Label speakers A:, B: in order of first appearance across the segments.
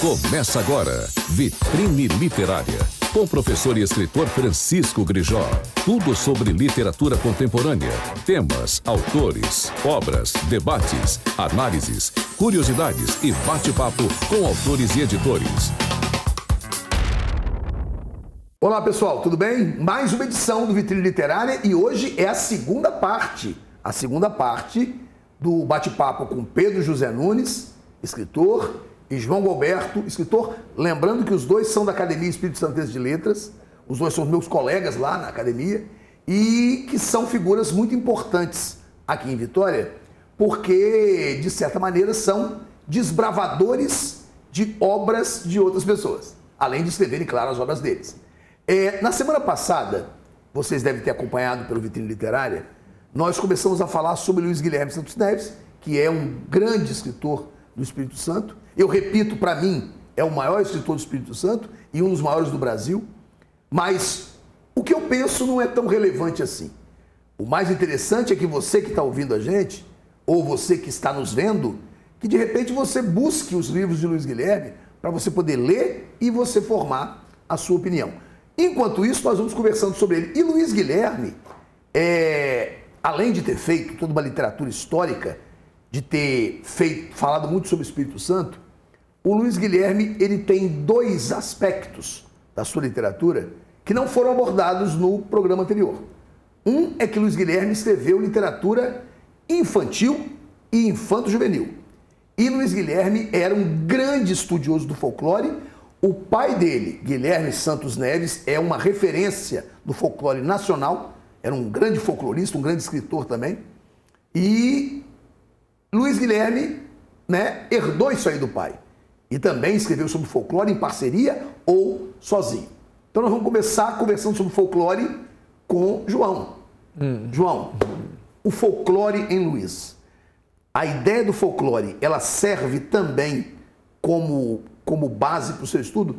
A: Começa agora, Vitrine Literária, com o professor e escritor Francisco Grijó. Tudo sobre literatura contemporânea, temas, autores, obras, debates, análises, curiosidades e bate-papo com autores e editores.
B: Olá pessoal, tudo bem? Mais uma edição do Vitrine Literária e hoje é a segunda parte do bate-papo com Pedro José Nunes, escritor, e João Gilberto, escritor. Lembrando que os dois são da Academia Espírito Santense de Letras, os dois são meus colegas lá na academia e que são figuras muito importantes aqui em Vitória, porque, de certa maneira, são desbravadores de obras de outras pessoas, além de escreverem, claro, as obras deles. Na semana passada, vocês devem ter acompanhado pelo Vitrine Literária, nós começamos a falar sobre Luiz Guilherme Santos Neves, que é um grande escritor do Espírito Santo. Eu repito, para mim, é o maior escritor do Espírito Santo e um dos maiores do Brasil. Mas o que eu penso não é tão relevante assim. O mais interessante é que você que está ouvindo a gente, ou você que está nos vendo, que de repente você busque os livros de Luiz Guilherme para você poder ler e você formar a sua opinião. Enquanto isso, nós vamos conversando sobre ele. E Luiz Guilherme, além de ter feito toda uma literatura histórica, de ter falado muito sobre o Espírito Santo, o Luiz Guilherme ele tem dois aspectos da sua literatura que não foram abordados no programa anterior. Um é que Luiz Guilherme escreveu literatura infantil e infanto-juvenil. E Luiz Guilherme era um grande estudioso do folclore. O pai dele, Guilherme Santos Neves, é uma referência no folclore nacional, era um grande folclorista, um grande escritor também. E Luiz Guilherme, herdou isso aí do pai. E também escreveu sobre folclore em parceria ou sozinho. Então nós vamos começar conversando sobre folclore com João. João, o folclore em Luiz. A ideia do folclore, ela serve também como base para o seu estudo?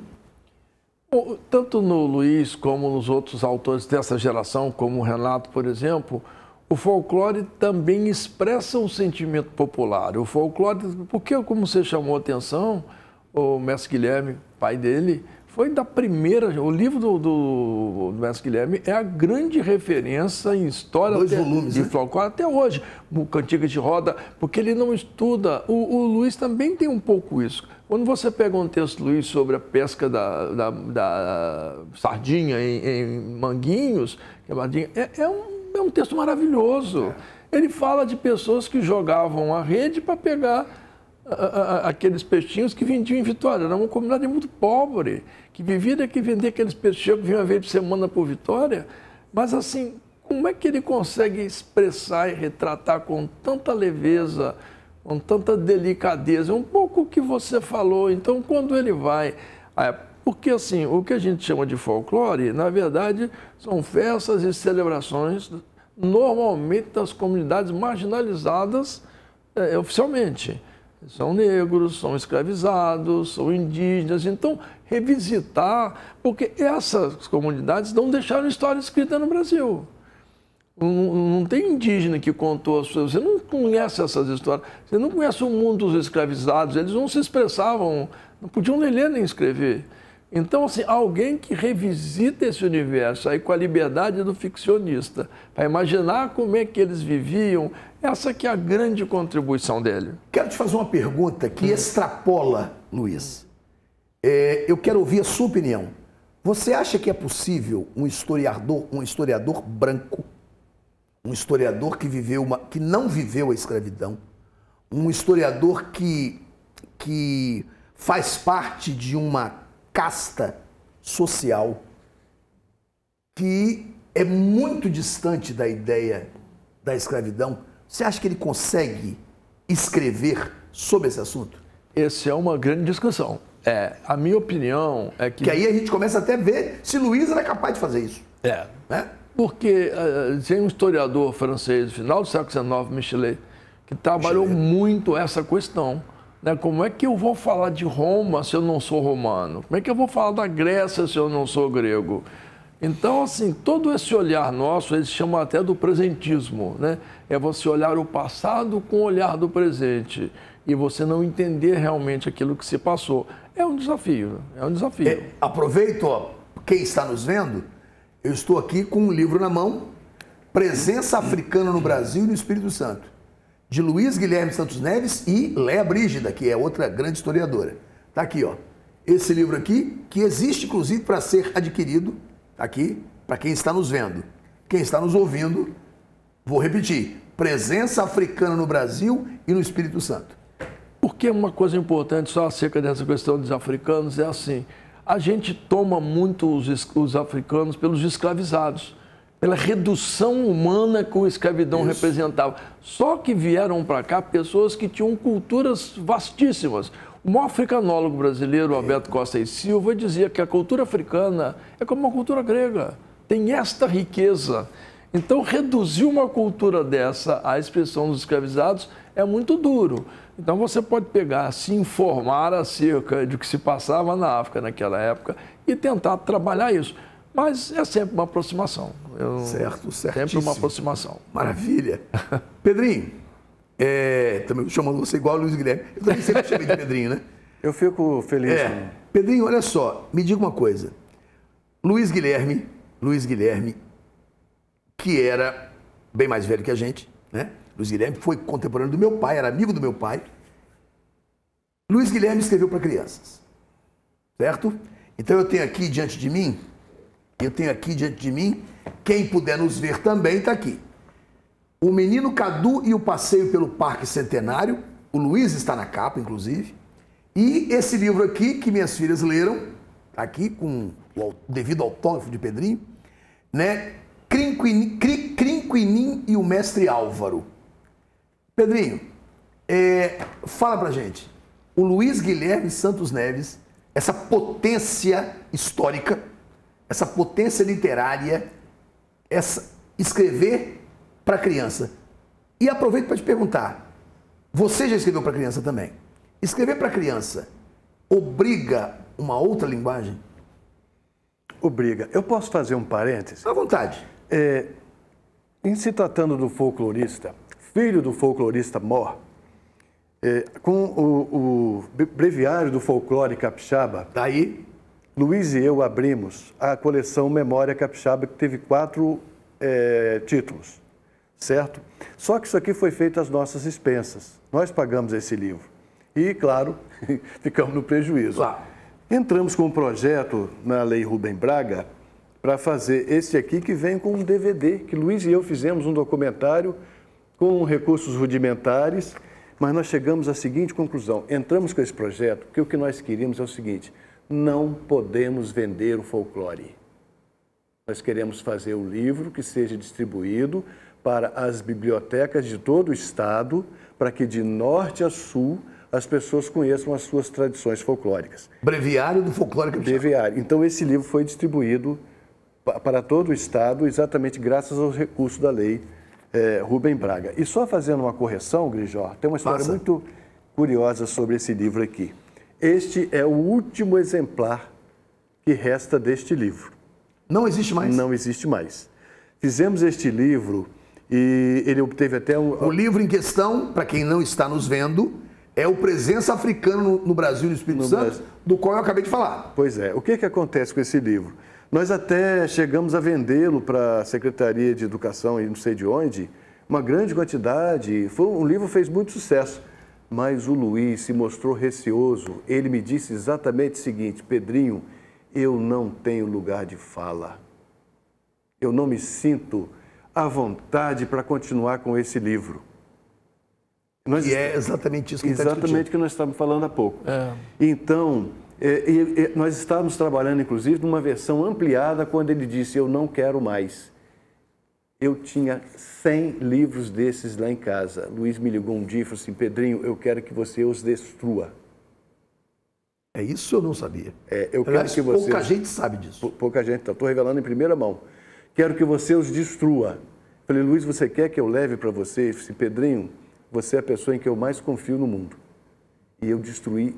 C: Tanto no Luiz como nos outros autores dessa geração, como o Renato, por exemplo, o folclore também expressa um sentimento popular. O folclore, porque, como você chamou a atenção, o mestre Guilherme, pai dele, foi da primeira... O livro do mestre Guilherme é a grande referência em história de folclore até hoje. O Cantigas de Roda, porque ele não estuda. O Luiz também tem um pouco isso. Quando você pega um texto, Luiz, sobre a pesca da sardinha em Manguinhos, é um texto maravilhoso. Ele fala de pessoas que jogavam a rede para pegar aqueles peixinhos que vendiam em Vitória. Era uma comunidade muito pobre, que vivia de vender aqueles peixinhos que vinham uma vez por semana por Vitória. Mas, assim, como é que ele consegue expressar e retratar com tanta leveza, com tanta delicadeza? Um pouco o que você falou. Então, quando ele vai... Porque, assim, o que a gente chama de folclore, na verdade, são festas e celebrações, normalmente das comunidades marginalizadas oficialmente. São negros, são escravizados, são indígenas. Então, revisitar, porque essas comunidades não deixaram história escrita no Brasil. Não tem indígena que contou as suas... Você não conhece essas histórias. Você não conhece o mundo dos escravizados. Eles não se expressavam, não podiam nem ler nem escrever. Então, assim, alguém que revisita esse universo aí com a liberdade do ficcionista, para imaginar como é que eles viviam, essa que é a grande contribuição dele.
B: Quero te fazer uma pergunta que extrapola, Luiz. Eu quero ouvir a sua opinião. Você acha que é possível um historiador branco, um historiador que não viveu a escravidão, um historiador que faz parte de uma casta social que é muito distante da ideia da escravidão, você acha que ele consegue escrever sobre esse assunto?
C: Essa é uma grande discussão. A minha opinião é que...
B: Que aí a gente começa até a ver se Luiz era capaz de fazer isso. Né?
C: Porque tem um historiador francês do final do século XIX, Michelet, que trabalhou muito essa questão. Como é que eu vou falar de Roma se eu não sou romano? Como é que eu vou falar da Grécia se eu não sou grego? Então, assim, todo esse olhar nosso, eles chamam até do presentismo, É você olhar o passado com o olhar do presente. e você não entender realmente aquilo que se passou. É um desafio, é um desafio.
B: Aproveito, ó, quem está nos vendo, eu estou aqui com um livro na mão, Presença Africana no Brasil e no Espírito Santo, de Luiz Guilherme Santos Neves e Léa Brígida, que é outra grande historiadora. Está aqui, ó, esse livro aqui, que existe inclusive para ser adquirido, tá aqui, para quem está nos vendo. Quem está nos ouvindo, vou repetir, Presença Africana no Brasil e no Espírito Santo.
C: Porque uma coisa importante só acerca dessa questão dos africanos é assim, a gente toma muito os africanos pelos escravizados, pela redução humana que a escravidão representava. Só que vieram para cá pessoas que tinham culturas vastíssimas. O maior africanólogo brasileiro, Alberto Costa e Silva, dizia que a cultura africana é como uma cultura grega, tem esta riqueza. Então, reduzir uma cultura dessa à expressão dos escravizados é muito duro. Então, você pode pegar, se informar acerca do que se passava na África naquela época e tentar trabalhar isso. Mas é sempre uma aproximação.
B: Certo,
C: sempre uma aproximação.
B: Maravilha. Pedrinho, também chamando você igual ao Luiz Guilherme. Eu também sempre chamei de Pedrinho, né?
D: Eu fico feliz.
B: Pedrinho, olha só, me diga uma coisa. Luiz Guilherme, que era bem mais velho que a gente, né? Luiz Guilherme foi contemporâneo do meu pai, era amigo do meu pai. Luiz Guilherme escreveu para crianças, certo? Então eu tenho aqui diante de mim, quem puder nos ver também está aqui. O Menino Cadu e o Passeio pelo Parque Centenário, o Luiz está na capa, inclusive. E esse livro aqui, que minhas filhas leram, tá aqui com o devido autógrafo de Pedrinho, né? Crinquinim e o Mestre Álvaro. Pedrinho, fala pra gente, o Luiz Guilherme Santos Neves, essa potência histórica, essa potência literária, escrever para criança. E aproveito para te perguntar, você já escreveu para criança também? Escrever para criança obriga uma outra linguagem?
D: Obriga. Eu posso fazer um parêntese?
B: À vontade.
D: Em se tratando do folclorista, filho do folclorista Mor, com o breviário do folclore capixaba,
B: daí
D: Luiz e eu abrimos a coleção Memória Capixaba, que teve 4 títulos, certo? Só que isso aqui foi feito às nossas expensas. Nós pagamos esse livro. E, claro, ficamos no prejuízo.
B: Claro.
D: Entramos com um projeto na Lei Rubem Braga para fazer esse aqui que vem com um DVD, que Luiz e eu fizemos um documentário com recursos rudimentares, mas nós chegamos à seguinte conclusão. Entramos com esse projeto porque o que nós queríamos é o seguinte, não podemos vender o folclore. Nós queremos fazer o livro que seja distribuído para as bibliotecas de todo o estado, para que de norte a sul as pessoas conheçam as suas tradições folclóricas.
B: Breviário do Folclore Capixaba.
D: Breviário. Então, esse livro foi distribuído para todo o estado, exatamente graças aos recursos da lei Rubem Braga. E só fazendo uma correção, Grijó, tem uma história muito curiosa sobre esse livro aqui. Este é o último exemplar que resta deste livro.
B: Não existe mais?
D: Não existe mais. Fizemos este livro e ele obteve até um...
B: O livro em questão, para quem não está nos vendo, é o Presença Africana no Brasil e no Espírito Santo, do qual eu acabei de falar.
D: Pois é. O que acontece com esse livro? Nós até chegamos a vendê-lo para a Secretaria de Educação e não sei de onde, uma grande quantidade. O livro fez muito sucesso, mas o Luiz se mostrou receoso. Ele me disse exatamente o seguinte, Pedrinho, eu não tenho lugar de fala. Eu não me sinto à vontade para continuar com esse livro.
B: E é exatamente isso que
D: exatamente o que nós estávamos falando há pouco. Então, nós estávamos trabalhando, inclusive, numa versão ampliada, quando ele disse, eu não quero mais. Eu tinha 100 livros desses lá em casa. Luiz me ligou um dia e falou assim, Pedrinho, eu quero que você os destrua.
B: É isso eu não sabia.
D: Eu quero que você...
B: Pouca gente sabe disso.
D: Pouca gente, estou revelando em primeira mão. Quero que você os destrua. Falei, Luiz, você quer que eu leve para você? Ele disse, Pedrinho, você é a pessoa em que eu mais confio no mundo. E eu destruí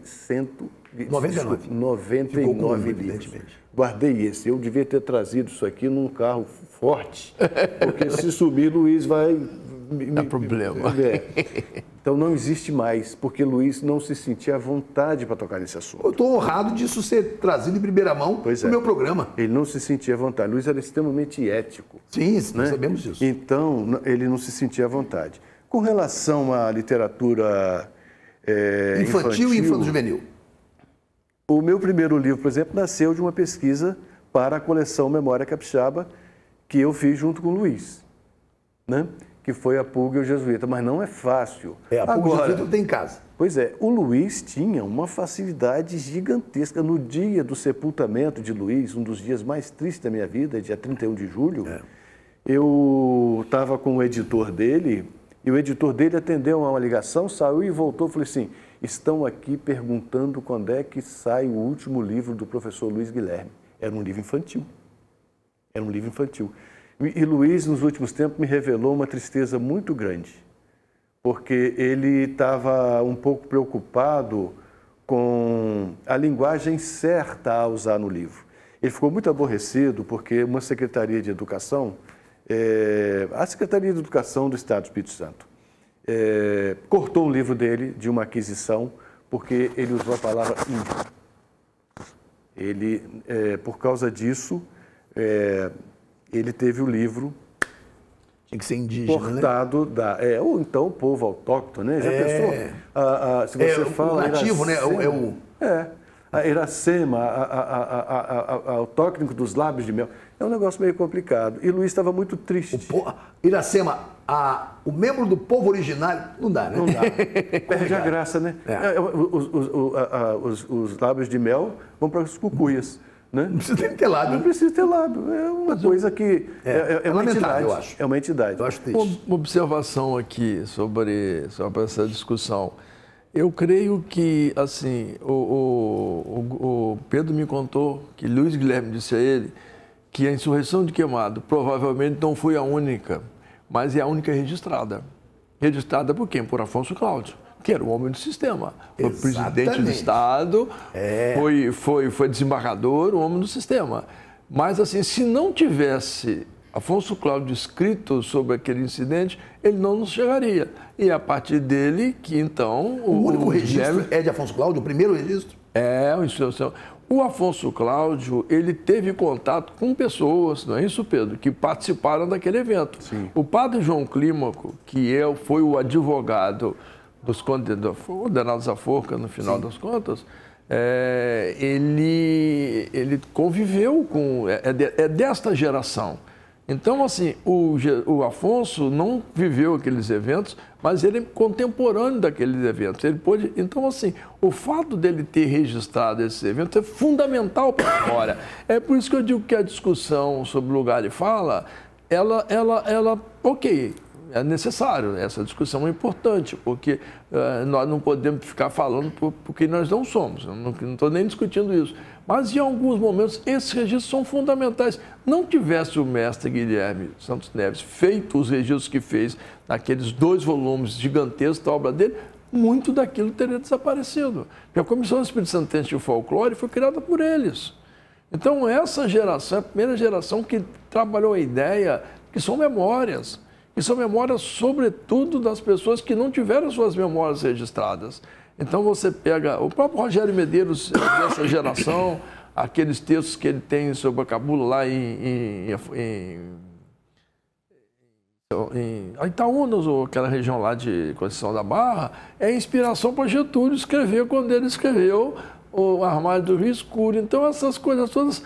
D: 99 livros. Guardei esse. Eu devia ter trazido isso aqui num carro forte, porque se subir, Luiz vai...
C: Dá problema.
D: Então não existe mais, porque Luiz não se sentia à vontade para tocar nesse assunto.
B: Eu estou honrado disso ser trazido em primeira mão no meu programa.
D: Ele não se sentia à vontade. Luiz era extremamente ético.
B: Sim,
D: né?
B: Sabemos disso.
D: Então, ele não se sentia à vontade. Com relação à literatura
B: infantil e infanto-juvenil.
D: O meu primeiro livro, por exemplo, nasceu de uma pesquisa para a coleção Memória Capixaba, que eu fiz junto com o Luiz, né? Que foi A Pulga e o Jesuíta, mas não é fácil.
B: A Pulga e o Jesuíta tem em casa.
D: Pois é, o Luiz tinha uma facilidade gigantesca. No dia do sepultamento de Luiz, um dos dias mais tristes da minha vida, dia 31 de julho, eu estava com o editor dele, e o editor dele atendeu a uma ligação, saiu e voltou, falei assim, estão aqui perguntando quando é que sai o último livro do professor Luiz Guilherme. Era um livro infantil. Era um livro infantil. E Luiz, nos últimos tempos, me revelou uma tristeza muito grande, porque ele estava um pouco preocupado com a linguagem certa a usar no livro. Ele ficou muito aborrecido porque uma Secretaria de Educação, a Secretaria de Educação do Estado do Espírito Santo, cortou um livro dele de uma aquisição porque ele usou a palavra índio. Ele, por causa disso, ele teve o livro
B: tinha que ser indígena,
D: cortado, né? Ou então o povo autóctone, né? Já pensou? Se você fala
B: o nativo,
D: Iracema, né? A Iracema, o técnico dos lábios de mel. É um negócio meio complicado. E Luiz estava muito triste.
B: Iracema, o membro do povo originário, não dá, né?
D: Não dá. Perde a graça, né? Os lábios de mel vão para as cucuias. Né?
B: Não precisa ter lábio.
D: Não precisa ter lábio. É uma coisa que... É uma entidade,
B: eu acho.
D: É uma entidade.
B: Eu acho triste.
C: Uma observação aqui sobre essa discussão. Eu creio que, assim, o Pedro me contou que Luiz Guilherme disse a ele que a insurreição de Queimado provavelmente não foi a única, mas é a única registrada. Registrada por quem? Por Afonso Cláudio, que era o homem do sistema. Foi presidente do Estado, foi desembargador, o homem do sistema. Mas, assim, se não tivesse Afonso Cláudio escrito sobre aquele incidente, ele não nos chegaria. E é a partir dele que, então...
B: O único registro é de Afonso Cláudio, o primeiro registro?
C: O Afonso Cláudio, ele teve contato com pessoas, não é isso, Pedro, que participaram daquele evento.
D: Sim.
C: O padre João Clímaco, que foi o advogado dos condenados à forca, no final das contas, ele conviveu com... É desta geração. Então, assim, o Afonso não viveu aqueles eventos, mas ele é contemporâneo daqueles eventos. Ele pôde, então, assim, o fato dele ter registrado esses eventos é fundamental para a memória. É por isso que eu digo que a discussão sobre lugar de fala, ok, é necessário, essa discussão é importante, porque nós não podemos ficar falando porque nós não somos, eu não estou nem discutindo isso. Mas, em alguns momentos, esses registros são fundamentais. Não tivesse o mestre Guilherme Santos Neves feito os registros que fez naqueles 2 volumes gigantescos da obra dele, muito daquilo teria desaparecido. Porque a Comissão Espírito Santense de Folclore foi criada por eles. Então, essa geração é a primeira geração que trabalhou a ideia que são memórias. E são memórias, sobretudo, das pessoas que não tiveram suas memórias registradas. Então, você pega o próprio Rogério Medeiros, dessa geração, aqueles textos que ele tem sobre a cabula lá em Itaúnas, ou aquela região lá de Conceição da Barra, é inspiração para Getúlio escrever quando ele escreveu o Armário do Rio Escuro. Então, essas coisas todas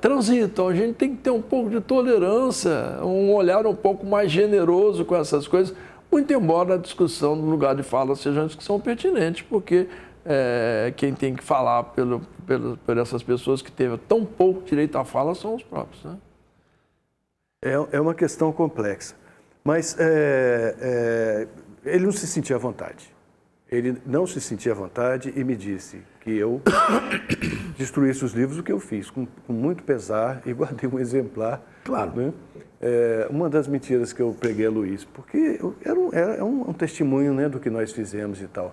C: transitam. A gente tem que ter um pouco de tolerância, um olhar um pouco mais generoso com essas coisas, muito embora a discussão no lugar de fala seja uma discussão pertinente, porque quem tem que falar por essas pessoas que teve tão pouco direito à fala são os próprios. Né?
D: É uma questão complexa, mas ele não se sentia à vontade. Ele não se sentia à vontade e me disse que eu destruísse os livros, o que eu fiz, com muito pesar, e guardei um exemplar.
B: Claro.
D: Né? Uma das mentiras que eu preguei a Luiz, porque era um testemunho, né, do que nós fizemos e tal.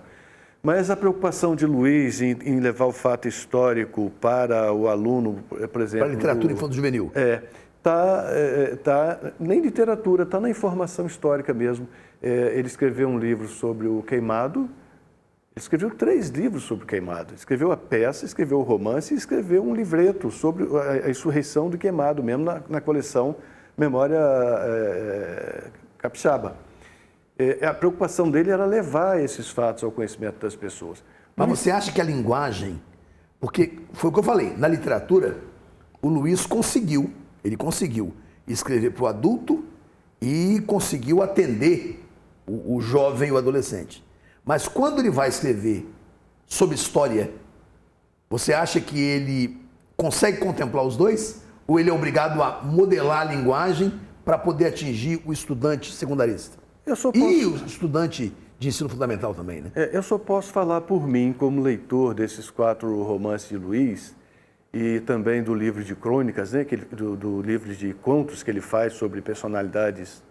D: Mas a preocupação de Luiz em levar o fato histórico para o aluno, por exemplo...
B: Para a literatura infanto-juvenil.
D: Nem literatura, está na informação histórica mesmo. Ele escreveu um livro sobre o queimado. Ele escreveu 3 livros sobre o queimado. Ele escreveu a peça, escreveu o romance e escreveu um livreto sobre a insurreição do queimado, mesmo na coleção Memória Capixaba. A preocupação dele era levar esses fatos ao conhecimento das pessoas.
B: Mas você acha que a linguagem... Porque foi o que eu falei, na literatura, o Luiz conseguiu escrever para o adulto e conseguiu atender o jovem e o adolescente. Mas quando ele vai escrever sobre história, você acha que ele consegue contemplar os dois? Ou ele é obrigado a modelar a linguagem para poder atingir o estudante secundarista? E o estudante de ensino fundamental também, né?
D: Eu só posso falar por mim, como leitor desses 4 romances de Luiz e também do livro de crônicas, né? Do livro de contos que ele faz sobre personalidades.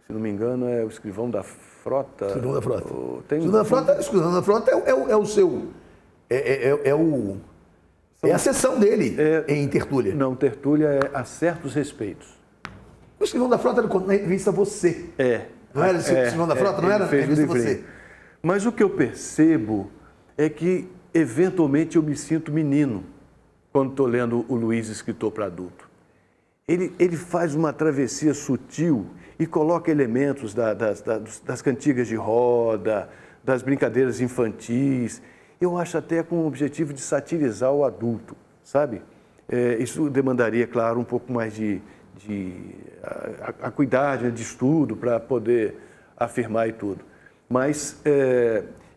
D: Se não me engano, é o Escrivão da Frota.
B: Escrivão da Frota. Escrivão da Frota é o seu... É a sessão dele em Tertúlia.
D: Não, Tertúlia é A Certos Respeitos.
B: O Escrivão da Frota era na revista Você. Não era o Escrivão da Frota? Não era na revista Você.
D: Mas o que eu percebo é que, eventualmente, eu me sinto menino quando estou lendo o Luiz, escritor para adulto. Ele faz uma travessia sutil e coloca elementos das cantigas de roda, das brincadeiras infantis. Eu acho até com o objetivo de satirizar o adulto, sabe? Isso demandaria, claro, um pouco mais de acuidade, de estudo para poder afirmar e tudo. Mas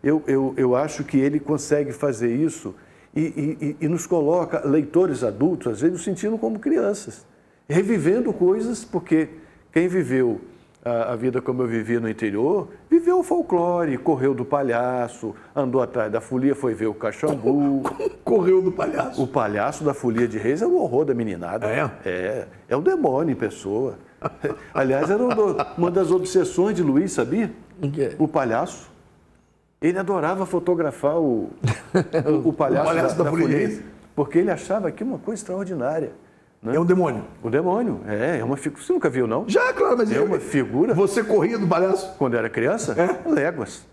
D: eu acho que ele consegue fazer isso e nos coloca, leitores adultos, às vezes, nos sentindo como crianças, revivendo coisas, porque quem viveu a vida como eu vivia no interior, viveu o folclore, correu do palhaço, andou atrás da folia, foi ver o Caxambu.
B: Correu do palhaço.
D: O palhaço da Folia de Reis é o horror da meninada. É o demônio em pessoa. Aliás, era uma das obsessões de Luiz, sabia? O palhaço. Ele adorava fotografar o palhaço da Folia de Reis, porque ele achava aquilo uma coisa extraordinária. Né?
B: É um demônio.
D: O demônio, é uma figura. Você nunca viu, não?
B: Já, claro, mas
D: é uma figura.
B: Você corria do palhaço?
D: Quando era criança? Léguas.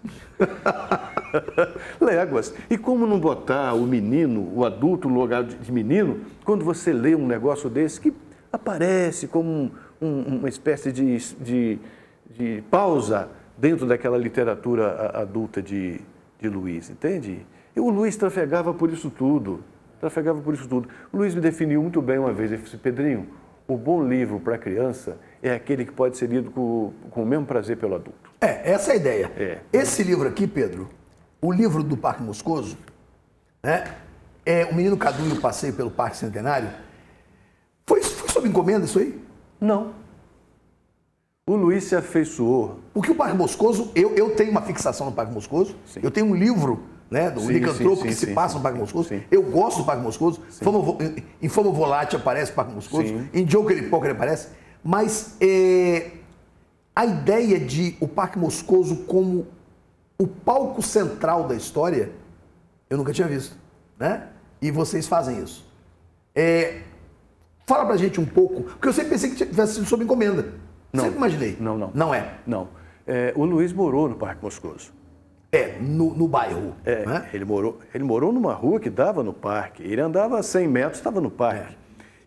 D: Léguas. E como não botar o menino, o adulto, no lugar de menino, quando você lê um negócio desse que aparece como uma espécie de pausa dentro daquela literatura adulta de Luiz, entende? E o Luiz trafegava por isso tudo. O Luiz me definiu muito bem uma vez. Ele disse: Pedrinho, o bom livro para criança é aquele que pode ser lido com o mesmo prazer pelo adulto.
B: Essa é a ideia. Esse livro aqui, Pedro, o livro do Parque Moscoso, né? O Menino Cadu e o Passeio pelo Parque Centenário. Foi sob encomenda isso aí?
D: Não. O Luiz se afeiçoou.
B: Porque o Parque Moscoso, eu tenho uma fixação no Parque Moscoso. Sim. Eu tenho um livro, né, do Licantropo que se passa no Parque Moscoso. Sim. Eu gosto do Parque Moscoso. Em Fama Volátil aparece o Parque Moscoso. Sim. Em Joker e Poker aparece. Mas a ideia de o Parque Moscoso como o palco central da história, eu nunca tinha visto, né? E vocês fazem isso. Fala pra gente um pouco, porque eu sempre pensei que tivesse sido sob encomenda.
D: Não.
B: Sempre imaginei.
D: Não.
B: Não é?
D: Não. O Luiz morou no Parque Moscoso.
B: No bairro. Né?
D: Ele morou numa rua que dava no parque. Ele andava a 100 metros, estava no parque.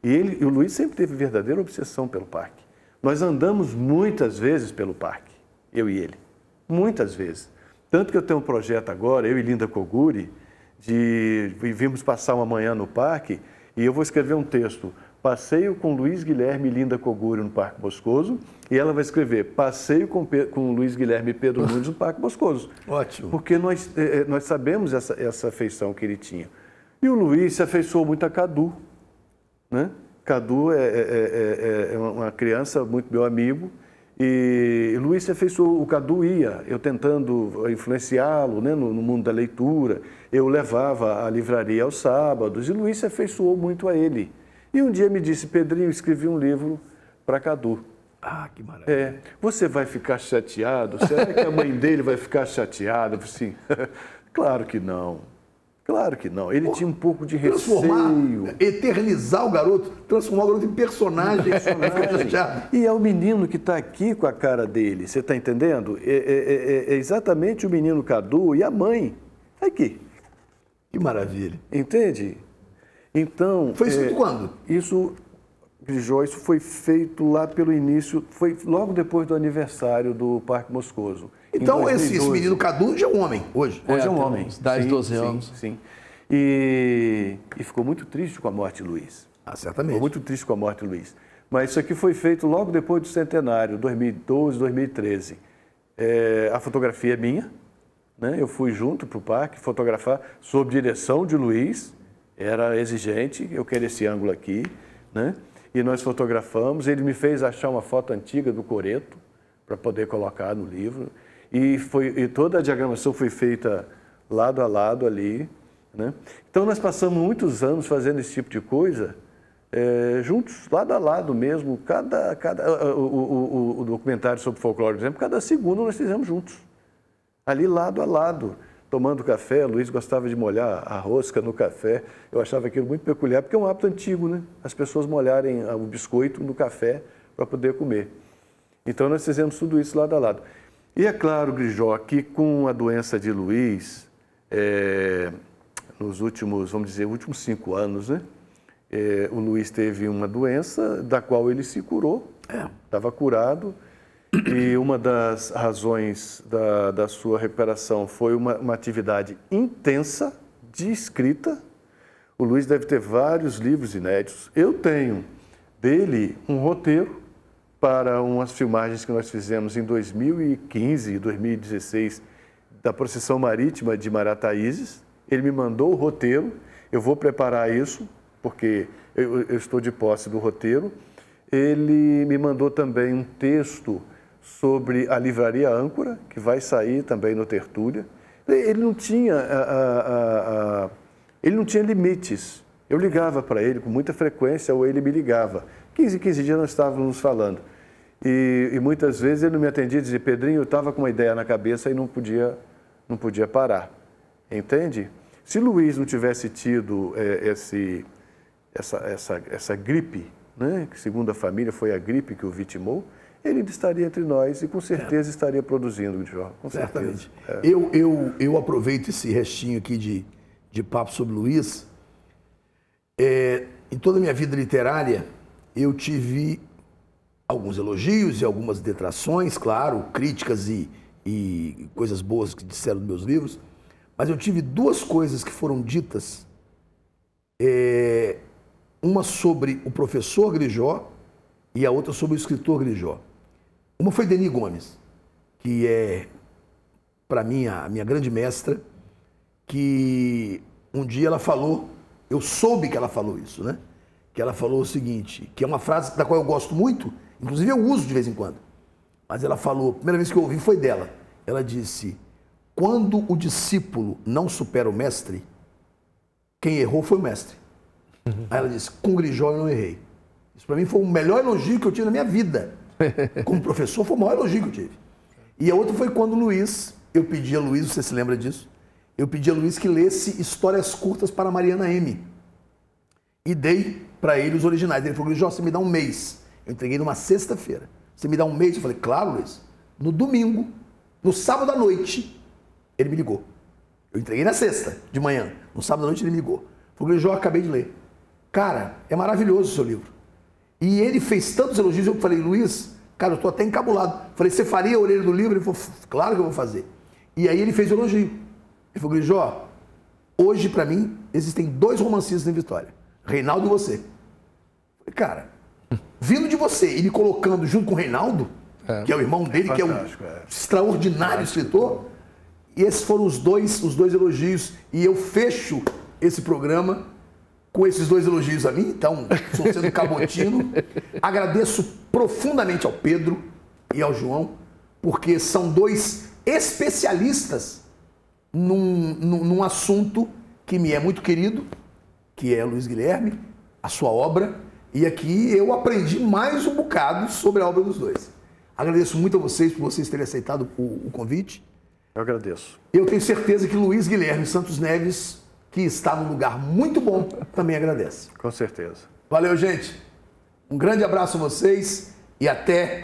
D: E o Luiz sempre teve verdadeira obsessão pelo parque. Nós andamos muitas vezes pelo parque, eu e ele. Muitas vezes. Tanto que eu tenho um projeto agora, eu e Linda Coguri, de vimos passar uma manhã no parque e eu vou escrever um texto: Passeio com Luiz Guilherme e Linda Coguri no Parque Moscoso, e ela vai escrever Passeio com Luiz Guilherme e Pedro Nunes no Parque Moscoso.
B: Ótimo.
D: Porque nós sabemos essa afeição que ele tinha. E o Luiz se afeiçoou muito a Cadu, né? Cadu é uma criança muito meu amigo, e o Luiz se afeiçoou, o Cadu ia, eu tentando influenciá-lo, né, no mundo da leitura, eu levava a livraria aos sábados, e o Luiz se afeiçoou muito a ele. E um dia me disse: Pedrinho, eu escrevi um livro para Cadu.
B: Que maravilha.
D: Você vai ficar chateado? Será que a mãe dele vai ficar chateada? Assim, claro que não. Claro que não. Ele tinha um pouco de
B: transformar,
D: receio.
B: eternizar o garoto, transformar o garoto em personagem.
D: E é o menino que está aqui com a cara dele, você está entendendo? É exatamente o menino Cadu e a mãe. Aqui.
B: Que maravilha.
D: Entende? Então...
B: Foi isso quando?
D: Isso, Grijó, isso foi feito lá pelo início, foi logo depois do aniversário do Parque Moscoso.
B: Então esse menino Cadu já é um homem hoje.
D: Hoje é um homem.
C: Uns 10, 12 anos.
D: Sim. E ficou muito triste com a morte de Luiz.
B: Certamente.
D: Ficou muito triste com a morte de Luiz. Mas isso aqui foi feito logo depois do centenário, 2012, 2013. A fotografia é minha, né? Eu fui junto para o parque fotografar sob direção de Luiz. Era exigente, eu quero esse ângulo aqui, né? E nós fotografamos. Ele me fez achar uma foto antiga do coreto para poder colocar no livro. E toda a diagramação foi feita lado a lado ali, né? Então nós passamos muitos anos fazendo esse tipo de coisa, juntos, lado a lado mesmo. O documentário sobre folclore, por exemplo, cada segundo nós fizemos juntos, ali lado a lado, tomando café. Luiz gostava de molhar a rosca no café. Eu achava aquilo muito peculiar, porque é um hábito antigo, né? As pessoas molharem o biscoito no café para poder comer. Então nós fizemos tudo isso lado a lado. E é claro, Grijó, que com a doença de Luiz, nos últimos, vamos dizer, últimos 5 anos, né? O Luiz teve uma doença da qual ele se curou, estava curado, e uma das razões da sua recuperação foi uma atividade intensa de escrita. O Luiz deve ter vários livros inéditos. Eu tenho dele um roteiro para umas filmagens que nós fizemos em 2015 e 2016 da Procissão Marítima de Marataízes. Ele me mandou o roteiro, eu vou preparar isso, porque eu estou de posse do roteiro. Ele me mandou também um texto sobre a Livraria Âncora, que vai sair também no Tertúlia. Ele não tinha limites. Eu ligava para ele com muita frequência, ou ele me ligava. 15 dias nós estávamos falando. E muitas vezes ele não me atendia e dizia: Pedrinho, eu estava com uma ideia na cabeça e não podia parar. Entende? Se Luiz não tivesse tido essa gripe, né, que segundo a família foi a gripe que o vitimou, ele estaria entre nós e com certeza estaria produzindo, João. Com
B: Certamente.
D: certeza.
B: Eu aproveito esse restinho aqui de papo sobre Luiz. Em toda a minha vida literária, eu tive alguns elogios e algumas detrações, claro, críticas e coisas boas que disseram nos meus livros, mas eu tive 2 coisas que foram ditas, uma sobre o professor Grijó e a outra sobre o escritor Grijó. Uma foi Deni Gomes, que é, para mim, a minha grande mestra, que um dia ela falou, eu soube que ela falou isso, né? Que ela falou o seguinte, que é uma frase da qual eu gosto muito, inclusive eu uso de vez em quando, mas ela falou, a primeira vez que eu ouvi foi dela, ela disse: quando o discípulo não supera o mestre, quem errou foi o mestre. Aí ela disse: com Grijó eu não errei. Isso para mim foi o melhor elogio que eu tive na minha vida. Como professor, foi o maior elogio que eu tive. E a outra foi quando Luiz, eu pedi a Luiz, você se lembra disso? Eu pedi a Luiz que lesse Histórias Curtas para Mariana M. E dei para ele os originais. Ele falou: Grijó, você me dá um mês. Eu entreguei numa sexta-feira. Você me dá um mês? Eu falei: claro, Luiz. No domingo, no sábado à noite, ele me ligou. Eu entreguei na sexta, de manhã. No sábado à noite ele me ligou. Falei: Grijó, acabei de ler. Cara, é maravilhoso o seu livro. E ele fez tantos elogios, eu falei: Luiz, cara, eu estou até encabulado. Falei: você faria a orelha do livro? Ele falou: claro que eu vou fazer. E aí ele fez o elogio. Ele falou: Grijó, hoje para mim existem 2 romancistas em Vitória, Reinaldo e você. Eu falei: cara, vindo de você e me colocando junto com o Reinaldo, que é o irmão dele, que é um extraordinário escritor, e esses foram os dois elogios. E eu fecho esse programa com esses 2 elogios a mim, então estou sendo cabotino. Agradeço profundamente ao Pedro e ao João, porque são 2 especialistas num assunto que me é muito querido, que é Luiz Guilherme, a sua obra, e aqui eu aprendi mais um bocado sobre a obra dos 2. Agradeço muito a vocês por vocês terem aceitado o convite.
D: Eu agradeço.
B: Eu tenho certeza que Luiz Guilherme Santos Neves que está num lugar muito bom, também agradece.
D: Com certeza.
B: Valeu, gente. Um grande abraço a vocês e até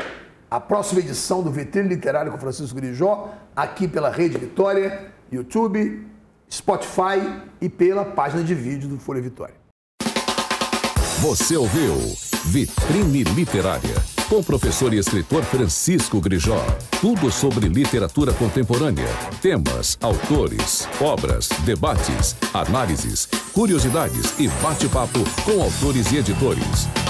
B: a próxima edição do Vitrine Literária com Francisco Grijó, aqui pela Rede Vitória, YouTube, Spotify e pela página de vídeo do Folha Vitória.
A: Você ouviu Vitrine Literária, com o professor e escritor Francisco Grijó. Tudo sobre literatura contemporânea, temas, autores, obras, debates, análises, curiosidades e bate-papo com autores e editores.